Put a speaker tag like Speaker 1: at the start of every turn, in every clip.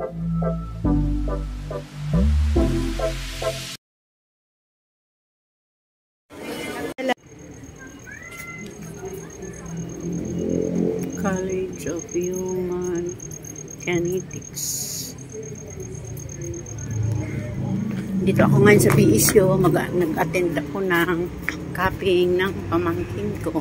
Speaker 1: College of Human Kinetics. Dito ako ngayon sa BSU, nag-attend ako ng copying ng pamangkin ko.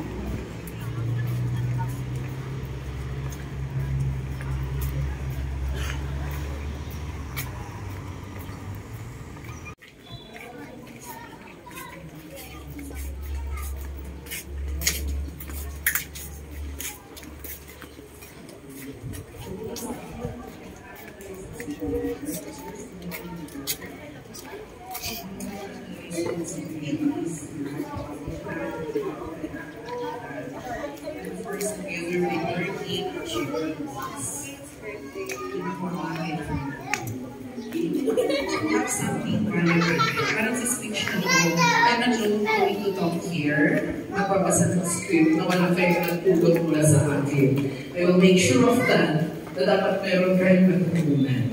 Speaker 2: Parang sa speech na ito, I'm not going to talk here, nagbabasa ng script na walang kayo nagtugot mula sa akin. I will make sure of that, na dapat meron kayong natutunan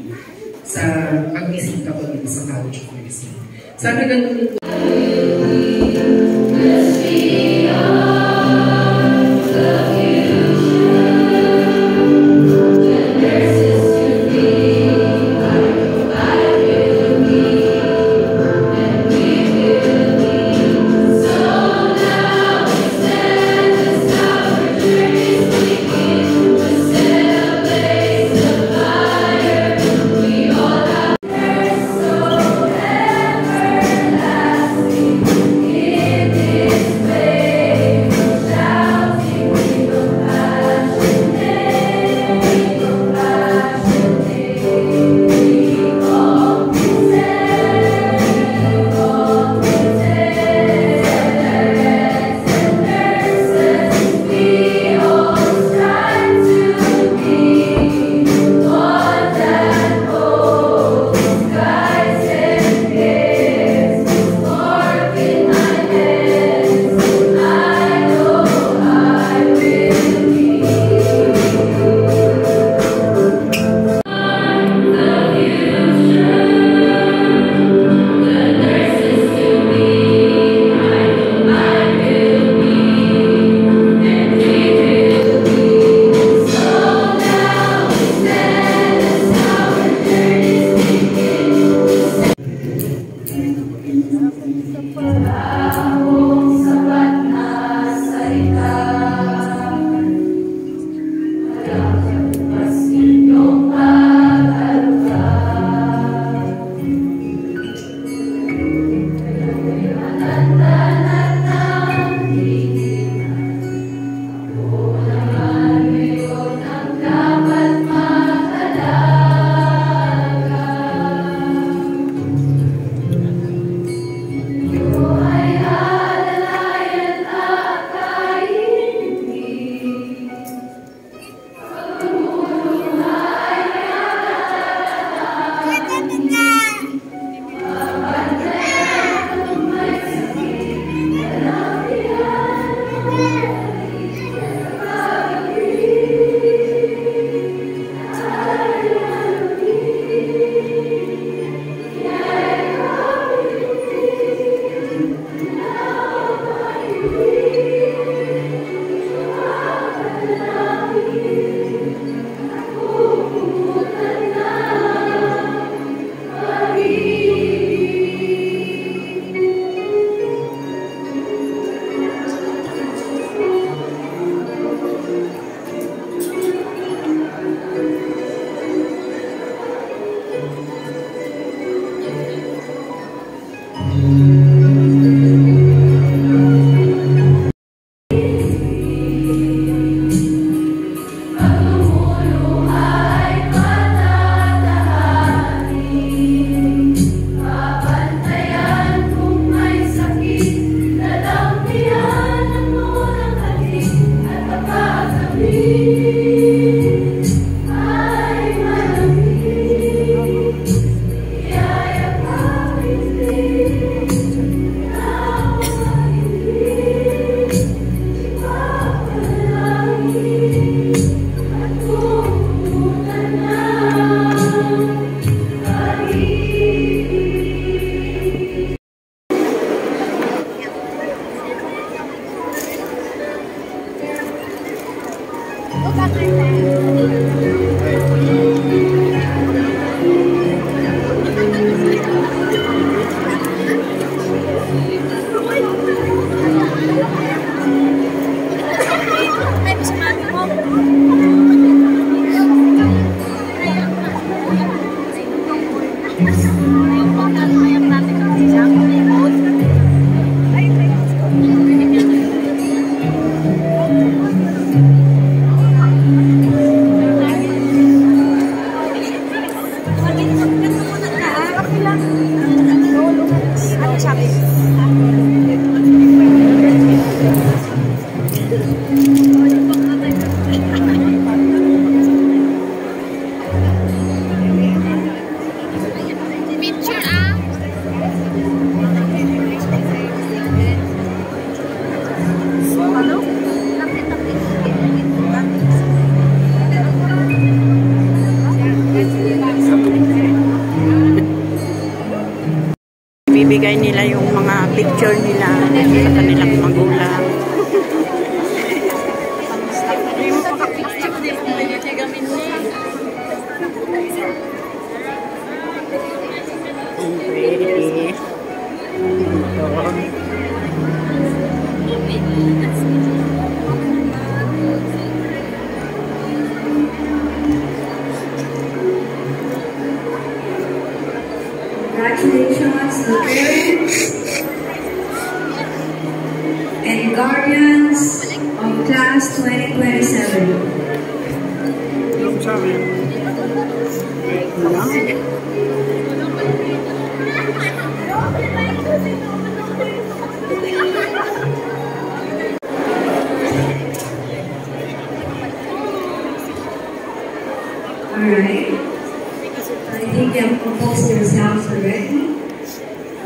Speaker 2: sa pag-isita ko dito sa College of Medicine. Sana ganun ito.
Speaker 1: binibigay nila yung mga picture nila sa kanilang magulang.
Speaker 3: Congratulations to parents and guardians of class 2027. Alright. I think you have composed yourselves already.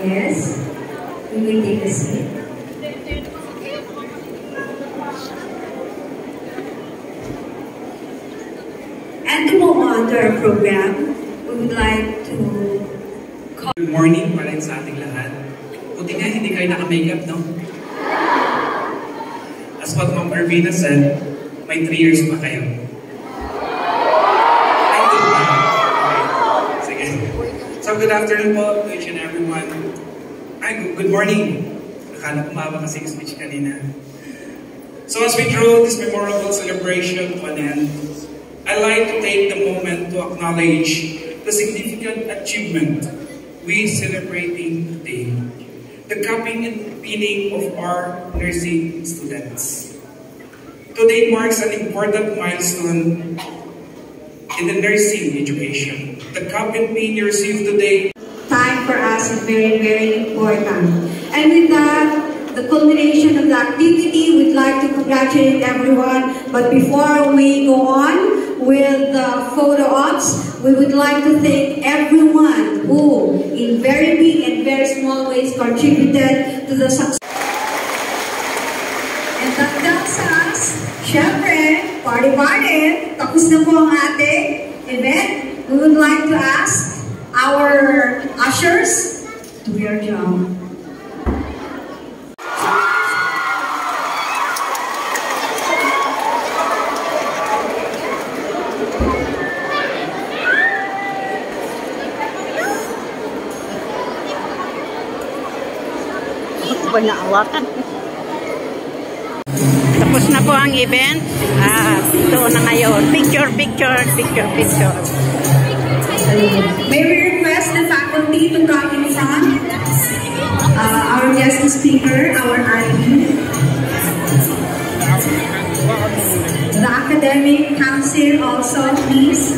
Speaker 3: Yes. We will take a seat. And to move on to our program, we would like to call...
Speaker 2: Good morning pa rin sa ating lahat. Buti nga hindi kayo naka-makeup, no? As what Ma'am Ervina said, may 3 years pa kayo. So good afternoon po to each and everyone. Ay, good morning. Nakala ko mababa kasi yung speech kanina. So as we draw this memorable celebration to an end, I'd like to take the moment to acknowledge the significant achievement we celebrating today. The capping and pinning of our nursing students. Today marks an important milestone in the nursing education. The cap and pin you receive today.
Speaker 3: Time for us is very, very important. And with that, the culmination of the activity, we'd like to congratulate everyone. But before we go on with the photo ops, we would like to thank everyone who, in very big and very small ways, contributed to the success. And that tells us, syempre, party-party, tapos na po ang ating event. We would like to ask our ushers to do your job.
Speaker 1: Naawakan. Tapos na po ang event. Ito na ngayon. Picture.
Speaker 3: May we request the faculty to come in front? Our guest speaker, our RD. The academic council also, please.